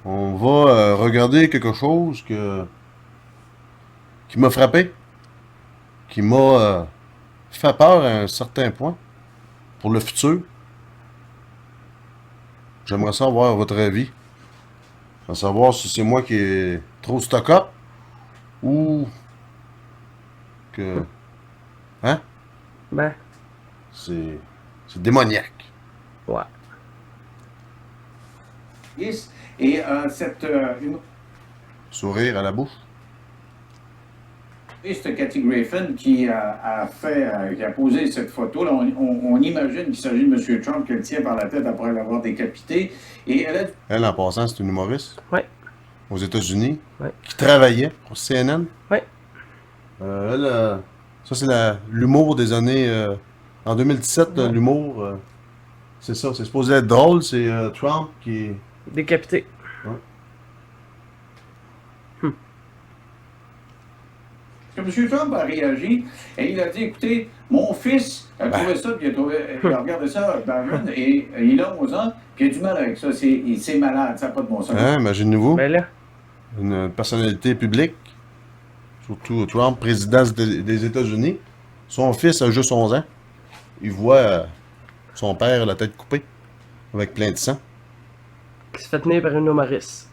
On va regarder quelque chose qui m'a frappé, qui m'a fait peur à un certain point pour le futur. J'aimerais savoir votre avis. À savoir si c'est moi qui est trop stock-up ou que... Hein? Ben, C'est... C'est démoniaque. ouais. Et cette Sourire à la bouche. humoriste Cathy Griffin qui qui a posé cette photo, là, on imagine qu'il s'agit de M. Trump qui le tient par la tête après l'avoir décapité. Et elle a Elle, en passant, c'est une humoriste Ouais. aux États-Unis Ouais. qui travaillait pour CNN. Ouais. Elle, ça, c'est l'humour des années... en 2017, Ouais. l'humour... c'est ça, c'est supposé être drôle. C'est Trump qui... Décapité. Ouais. M. Trump a réagi et il a dit, écoutez, mon fils a trouvé ça, puis il a regardé ça, Barron, et il a 11 ans, puis il a du mal avec ça. C'est malade, ça n'a pas de bon sens. Hein, imaginez-vous, Ben là, une personnalité publique, surtout Trump, président des États-Unis, son fils a juste 11 ans. Il voit son père la tête coupée, avec plein de sang. qui se fait tenir par une humoriste.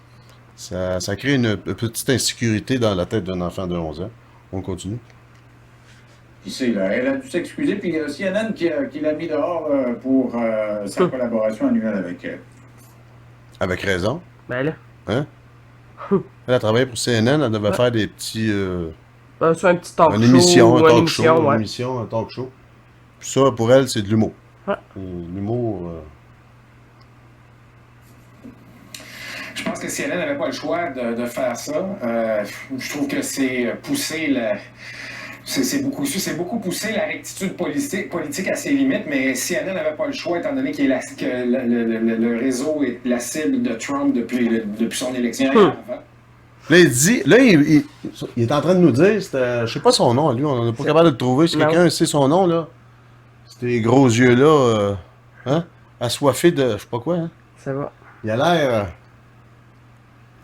Ça crée une petite insécurité dans la tête d'un enfant de 11 ans. On continue. Puis elle a dû s'excuser, puis il y a CNN qui l'a mis dehors pour sa collaboration annuelle avec elle. Avec raison. Ben là. Hein? Elle a travaillé pour CNN, elle devait Ouais. faire des petits... C'est un petit talk une show. émission, ou un une talk émission, show, ouais. une émission, un talk show. Puis ça, pour elle, c'est de l'humour. Ouais. L'humour... Je pense que CNN n'avait pas le choix de faire ça. Je trouve que c'est pousser c'est beaucoup pousser la rectitude politique à ses limites, mais CNN n'avait pas le choix, étant donné que le réseau est la cible de Trump depuis son élection. Avant. Là, il dit... Là, il est en train de nous dire... Je sais pas son nom, lui. On n'est pas capable de le trouver. Si Non. quelqu'un sait son nom, là... Ces gros yeux-là... hein? Assoiffés de... Je sais pas quoi, hein? Ça va. Il a l'air...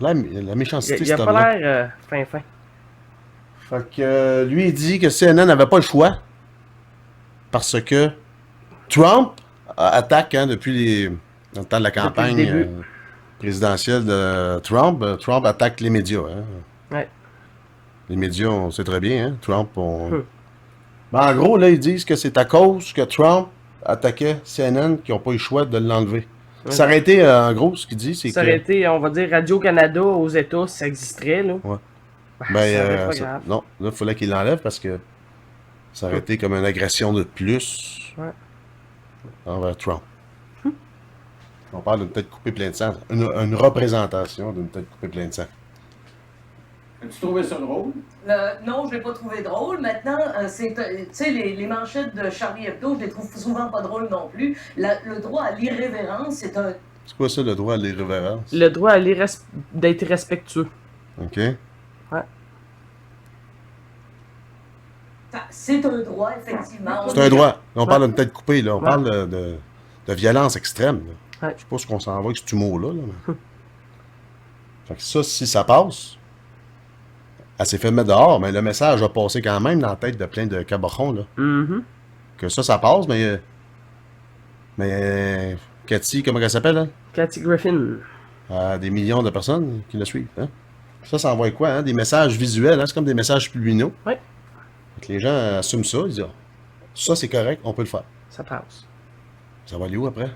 la méchanceté, Il a cet pas homme-là. l'air fin. Fait que lui, il dit que CNN n'avait pas le choix parce que Trump attaque depuis dans le temps de la campagne le début. présidentielle de Trump. Trump attaque les médias. Hein. Ouais. Les médias, on sait très bien. Hein. Trump, Ben, en gros, là, ils disent que c'est à cause que Trump attaquait CNN qu'ils n'ont pas eu le choix de l'enlever. Ouais. Ça aurait été, en gros, ce qu'il dit, c'est Ça que... aurait été, on va dire, Radio-Canada aux États, si ça existerait, là. Ouais. Ben, Ben, ça aurait pas grave. non, là, il fallait qu'il l'enlève parce que ça aurait été comme une agression de plus Ouais. envers Trump. On parle d'une tête coupée plein de sang. Une représentation d'une tête coupée plein de sang. As-tu trouvé ça drôle? Non, je l'ai pas trouvé drôle. Maintenant, tu sais, les manchettes de Charlie Hebdo, je les trouve souvent pas drôles non plus. Le droit à l'irrévérence, c'est un... C'est quoi ça, le droit à l'irrévérence? Le droit à d'être respectueux. OK. Ouais. C'est un droit, effectivement. C'est un droit. On parle d'une tête coupée, là. On Ouais. parle de violence extrême. Là. Ouais. Je sais pas ce qu'on s'en va avec ce humour-là. Là, mais... Fait que ça, si ça passe, elle s'est fait mettre dehors, mais le message a passé quand même dans la tête de plein de cabochons, là. Mhm. Que ça passe, mais... Mais... Cathy, comment elle s'appelle, hein? Cathy Griffin. Des millions de personnes qui le suivent. Hein? Ça envoie quoi? Hein? Des messages visuels, hein? C'est comme des messages subliminaux. Ouais. Fait que les gens assument ça, ils disent ah, ça c'est correct, on peut le faire. Ça passe. Ça va aller où après?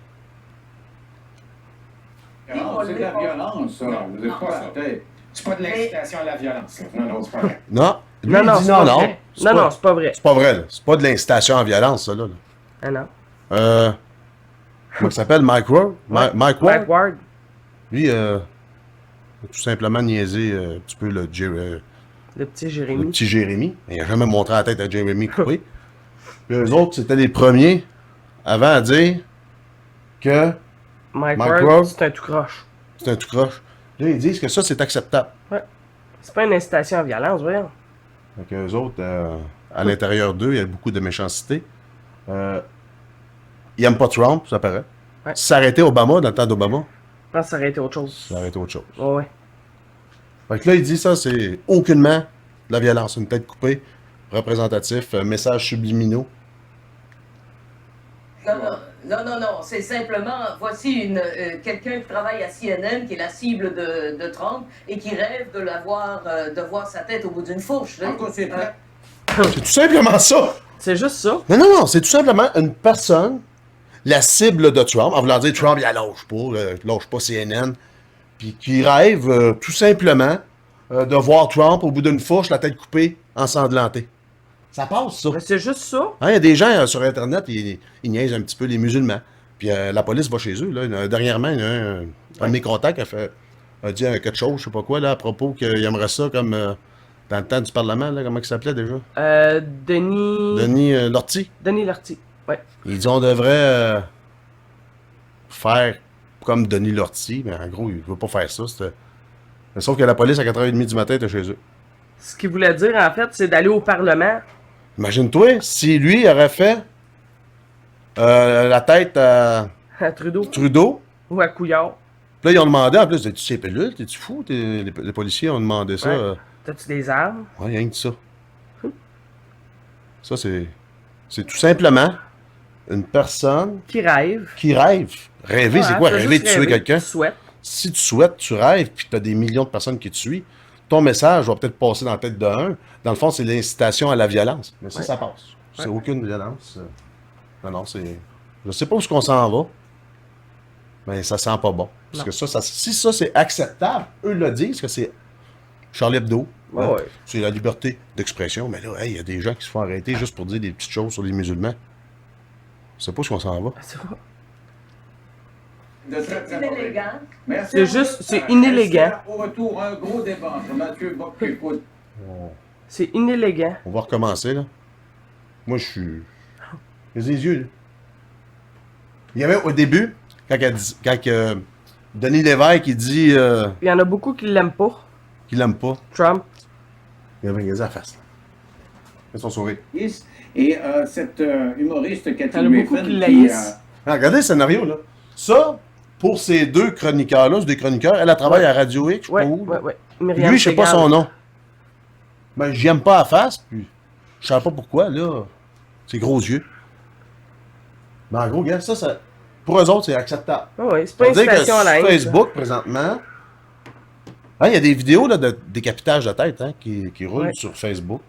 Non, c'est de la violence, ça. Vous êtes pas à la tête. C'est pas de l'incitation à la violence. Là. Non, c'est pas vrai. Non. Lui, Non, il non, dit c'est non, pas non. vrai. C'est Non, pas- non, c'est pas vrai. C'est pas vrai, là. C'est pas de l'incitation à violence, ça, là. Ah non. Comment il s'appelle? Mike Ward? Ouais. Mike Ward? Mike Ward. Lui, il a tout simplement niaisé un petit peu le Le petit le Jérémy. petit Jérémy. Il n'a jamais montré la tête à Jérémy coupé. Puis eux autres, c'était les premiers avant à dire que Mike Mike Ward, Ward. c'est un tout croche. c'est un tout croche. Là, ils disent que ça, c'est acceptable. C'est pas une incitation à violence, voyons. Fait qu'eux autres, à l'intérieur d'eux, il y a beaucoup de méchanceté. Ils n'aiment pas Trump, ça paraît. Ouais. Si ça arrêtait Obama, dans le temps d'Obama, Je pense que ça aurait été autre chose. Ça aurait été autre chose. Ouais. Fait que là, il dit ça, c'est aucunement de la violence. Une tête coupée, représentatif, message subliminaux. Non. C'est simplement, voici quelqu'un qui travaille à CNN, qui est la cible de Trump, et qui rêve de voir sa tête au bout d'une fourche. Là. En quoi c'est plate? C'est tout simplement ça. C'est juste ça. Non, c'est tout simplement une personne, la cible de Trump, en voulant dire Trump, il lâche pas CNN, puis qui rêve tout simplement de voir Trump au bout d'une fourche, la tête coupée, ensanglantée. Ça passe, ça. Mais c'est juste ça. Hein, il y a des gens sur Internet, ils niaisent un petit peu les musulmans. Puis la police va chez eux. Là. Dernièrement, il y a un de mes contacts a dit quelque chose, je sais pas quoi, là, à propos qu'il aimerait ça comme dans le temps du Parlement, là, comment il s'appelait déjà? Denis Lortie. Denis Lortie. Ouais. Il dit on devrait faire comme Denis Lortie, mais en gros, il veut pas faire ça. Mais sauf que la police, à 4h30 du matin, était chez eux. Ce qu'il voulait dire, en fait, c'est d'aller au Parlement. Imagine-toi, si lui aurait fait la tête à À Trudeau. Trudeau, Ou à Couillard. puis là, ils ont demandé, en plus, tu sais, pelule, t'es-tu fou? Les policiers ont demandé ça. Ouais. T'as-tu des armes? Ouais, rien que ça. Ça, c'est tout simplement une personne Qui rêve. qui rêve. Rêver, c'est quoi? T'as Rêver juste de tuer rêvé, quelqu'un? tu souhaites. Si tu souhaites, tu rêves, puis tu as des millions de personnes qui te suivent, ton message va peut-être passer dans la tête d'un. Dans le fond, c'est l'incitation à la violence. Mais ça, Ouais. ça passe. C'est Ouais. aucune violence. Non, c'est... Je sais pas où est-ce qu'on s'en va, mais ça sent pas bon. Parce Non. que si ça, c'est acceptable, eux le disent que c'est Charlie Hebdo. Ouais, hein, ouais. C'est la liberté d'expression. Mais là, il y a des gens qui se font arrêter juste pour dire des petites choses sur les musulmans. Je sais pas où est-ce qu'on s'en va. C'est quoi? C'est inélégant. Merci. C'est juste- c'est inélégant. Au retour, un gros débat entre Mathieu Bock et écoute. C'est inélégant. On va recommencer, là. Moi, je suis... J'ai les yeux, là. Il y avait au début, quand Denis Lévesque, il dit Il y en a beaucoup qui l'aiment pas, qu'il l'aime pas, Trump. il avait gazé à la face. Là. Fais son sourire. Et cette humoriste Cathy Il y en a beaucoup Griffin qui l'haïssent. Ah, regardez le scénario, là. Ça, pour ces deux chroniqueurs-là, c'est des chroniqueurs, elle travaille à Radio X, je sais Ouais, pas où. là. ouais. Puis Myriam lui, je sais pas Segal. son nom. Ben, j'aime pas à face, puis je sais pas pourquoi, là. Ses gros yeux. Mais en gros, regarde, ça, pour eux autres, c'est acceptable. Ouais, c'est pas On une dirait que citation à la sur haine. Facebook, présentement, hein, il y a des vidéos là, de décapitage de tête hein, qui roulent Ouais. sur Facebook.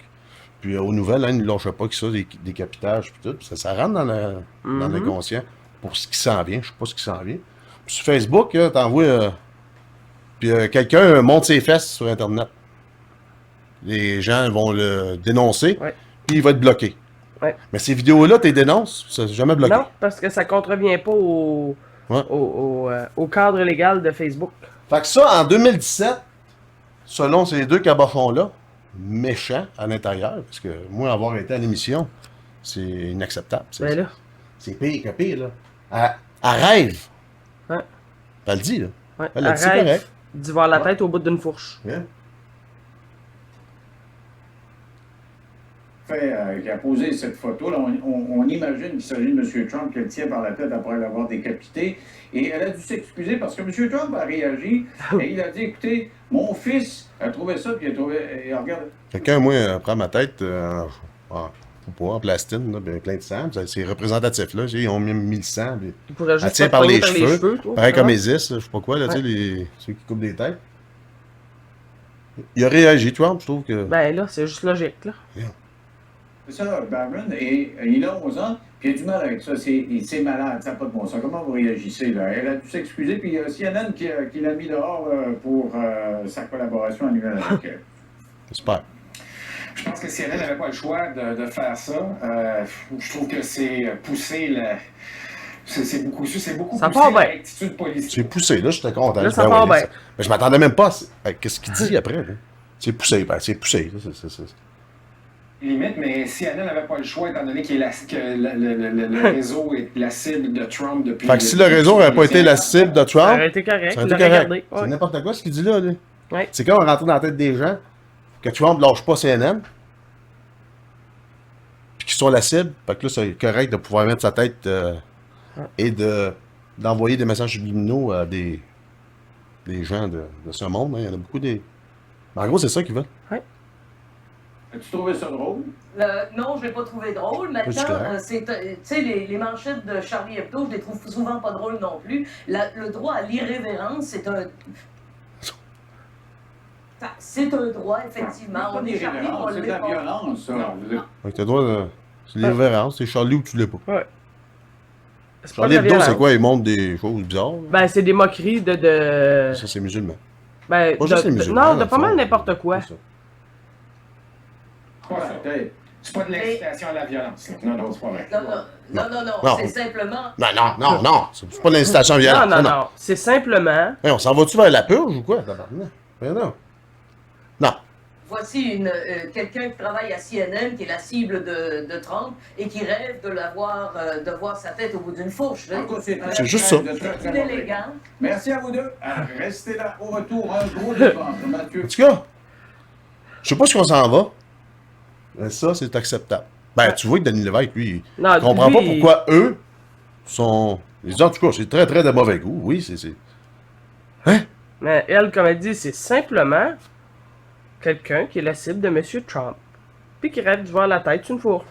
Puis aux nouvelles, hein, ils ne lâchent pas que ça, des décapitages, puis tout. Puis ça rentre dans Mhm. l'inconscient pour ce qui s'en vient. Je sais pas ce qui s'en vient. Puis sur Facebook, t'envoies... puis quelqu'un monte ses fesses sur Internet. Les gens vont le dénoncer, Ouais. puis il va être bloqué. Ouais. Mais ces vidéos-là, tu les dénonces, ça n'est jamais bloqué. Non, parce que ça contrevient pas Ouais. au cadre légal de Facebook. Fait que ça, en 2017, selon ces deux cabochons-là, méchants à l'intérieur, parce que moi, avoir été à l'émission, c'est inacceptable. Ben là, C'est pire que pire, là. Elle rêve. Ouais. Elle le dit, là. ouais, Elle a dit, c'est arrête correct. d'y voir la tête au bout d'une fourche. Hein? Qui a posé cette photo, là, on imagine qu'il s'agit de M. Trump qui le tient par la tête après l'avoir décapité. Et elle a dû s'excuser parce que M. Trump a réagi et il a dit, écoutez, mon fils a trouvé ça, puis il a trouvé... Et regarde, Quelqu'un, moi, prend ma tête en plastine, là, plein de sang. C'est représentatif, là. Ils ont mis le sang. Puis... Tu pourrais Elle juste tient te par poigner les cheveux. toi, Pareil ça comme va? Isis, je sais pas quoi, là, Ouais. tu sais, ceux qui coupent des têtes. Il a réagi, Trump, je trouve que... Ben là, c'est juste logique, là. c'est ça, Barron, et il a 11 ans, puis il a du mal avec ça. C'est malade, ça n'a pas de bon sens. Comment vous réagissez, là? Elle a dû s'excuser, puis il y a CNN qui l'a mis dehors pour sa collaboration annuelle avec elle. J'espère. Je pense que CNN n'avait pas le choix de faire ça. Je trouve que c'est pousser la. C'est beaucoup Ça pousser part la bien. rectitude politique. C'est poussé, là, j'étais content. Là, ça Ben part oui, bien. Mais je m'attendais même pas à qu'est-ce qu'il dit après. Là. C'est poussé, c'est poussé. C'est. Limite, mais CNN n'avait pas le choix, étant donné que le réseau est la cible de Trump depuis. Fait que si le réseau n'aurait pas été la cible de Ça Trump, aurait été correct, ça il aurait été l'aurait correct. gardé. C'est Ouais. n'importe quoi ce qu'il dit là. Lui. Ouais. C'est quand on rentre dans la tête des gens que Trump lâche pas CNN, puis qu'ils sont la cible, fait que là, c'est correct de pouvoir mettre sa tête et d'envoyer des messages subliminaux à des des gens de ce monde. Hein. Il y en a beaucoup des... Mais en gros, c'est ça qu'ils veulent. As-tu trouvé ça drôle? Non, je l'ai pas trouvé drôle. Oui, Maintenant, c'est clair. tu sais, les manchettes de Charlie Hebdo, je les trouve souvent pas drôles non plus. Le droit à l'irrévérence, c'est un droit, effectivement. C'est pas On est Charlie, on c'est de l'est la pas. violence, ça. Non. Je veux dire, Fait que t'as le droit de... C'est l'irrévérence. C'est Charlie ou tu l'es pas. Ouais. C'est pas Charlie de la Hebdo, c'est violence. quoi? Ils montrent des choses bizarres. Là. Ben, c'est des moqueries de... Ça, c'est musulman. Ben, Pas juste les musulmans. non, dans de le pas fond. mal n'importe quoi. C'est ça. Pas ça. peut-être. C'est pas de l'incitation à la violence. là. Non, c'est pas vrai. Non, c'est simplement... Non. C'est pas de l'incitation violente. Non, non. C'est simplement... Hey, on s'en va-tu vers la purge ou quoi, tabarnak? Ben non. Non. Voici quelqu'un qui travaille à CNN, qui est la cible de Trump, et qui rêve de voir sa tête au bout d'une fourche. Là. En tout cas, C'est juste ça. C'est élégant. Merci à vous deux. Restez là. Au retour, un gros débat entre Mathieu. En tout cas, je sais pas si on s'en va. Mais ça, c'est acceptable. Ben, tu vois que Denis Lévesque, lui, il Non, comprend lui, pas pourquoi eux sont... Ils disent, en tout cas, c'est très, très de mauvais goût. Oui, c'est... Hein? Mais elle, comme elle dit, c'est simplement quelqu'un qui est la cible de M. Trump. Puis qui rêve de voir la tête sur une fourche.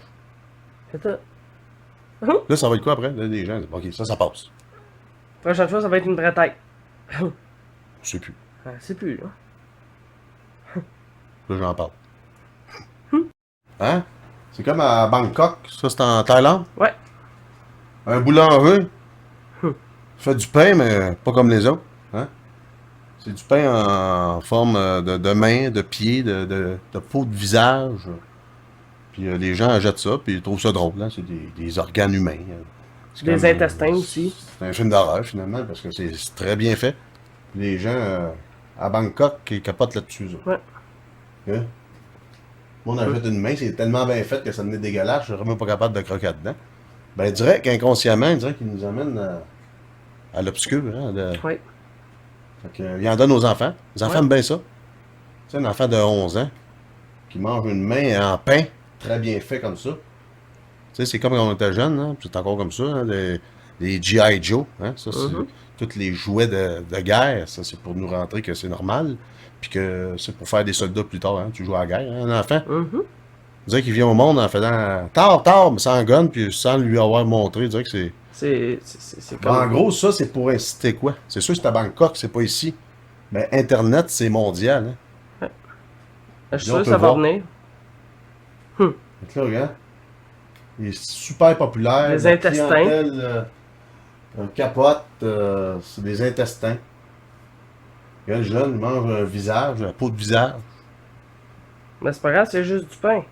C'est ça. Là, ça va être quoi après? Là, les gens disent, OK, ça passe. Prochaine fois, ça va être une vraie tête. Je sais plus. C'est plus, là. Là, j'en parle. Hein? C'est comme à Bangkok. Ça, c'est en Thaïlande. Ouais. Un boulanger fait du pain, mais pas comme les autres. Hein? C'est du pain en forme de main, de pied, de peau de visage. Puis les gens achètent ça, puis ils trouvent ça drôle. Hein? C'est des organes humains. C'est Des comme, intestins aussi. C'est un film d'horreur, finalement, parce que c'est très bien fait. Puis les gens à Bangkok, ils capotent là-dessus. Ça. Ouais. Hein? Moi, on achète une main, c'est tellement bien fait que ça devenait dégueulasse, je serais vraiment pas capable de croquer dedans. Ben, direct, inconsciemment, il dirait qu'il nous amène à l'obscur. Hein, Oui. Fait que, il en donne aux enfants. Les enfants Ouais. aiment bien ça. Tu sais, un enfant de 11 ans qui mange une main en pain, très bien fait comme ça. Tu sais, c'est comme quand on était jeune, hein, puis c'est encore comme ça, hein, les G.I. Joe. Hein, ça, c'est tous les jouets de guerre. Ça, c'est pour nous rentrer que c'est normal. Puis que c'est pour faire des soldats plus tard. Hein, tu joues à la guerre, hein, un enfant. Mhm. On dirait qu'il vient au monde en faisant tard, mais sans gun, puis sans lui avoir montré. On dirait que c'est. C'est comme... En gros, ça, c'est pour inciter quoi? C'est sûr que c'est à Bangkok, c'est pas ici. Mais Internet, c'est mondial. Hein? Je suis on sûr que peut ça va voir. revenir. Donc là, regarde. Il est super populaire. Les La intestins. clientèle, capote, c'est des intestins. Regarde, le jeune, il mange un visage, la peau de visage. Mais c'est pas grave, c'est juste du pain.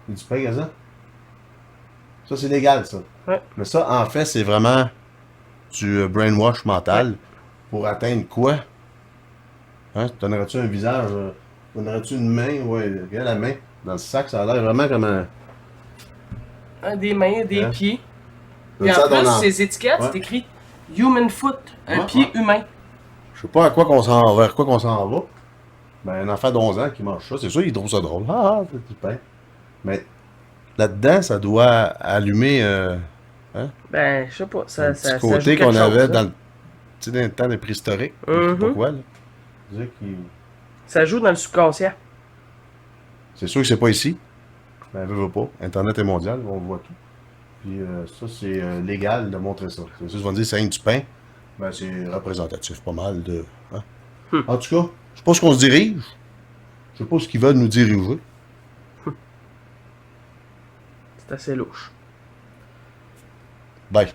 Il dit pas ça. Ça, c'est légal, ça. Ouais. Mais ça, en fait, c'est vraiment du brainwash mental. Pour atteindre quoi? Hein? Donnerais-tu un visage? Donnerais-tu une main? Ouais, regarde la main. Dans le sac, ça a l'air vraiment comme un... Des mains, des Hein? pieds. Donne Et ça en à ton plus, enfant. ces étiquettes, Ouais. c'est écrit Human Foot, un Ouais, pied humain. Je sais pas vers quoi qu'on s'en va. Ben, un enfant d'11 ans qui mange ça, c'est sûr, il trouve ça drôle. C'est du pain. Mais là-dedans, ça doit allumer Ben, je sais pas, un ça petit joue côté quelque qu'on chose, avait hein. dans le temps des préhistoriques. Je sais pas Mhm. quoi, là. C'est-à-dire qu'il- Ça joue dans le subconscient. C'est sûr que c'est pas ici. Ben, veut pas. Internet est mondial, on voit tout. Puis ça, c'est légal de montrer ça. C'est sûr, ils vont dire c'est du pain. Ben, c'est représentatif, pas mal de. Hein? En tout cas, je sais pas ce qu'on se dirige. Je sais pas ce qu'ils veulent nous diriger. C'est assez louche. Bye.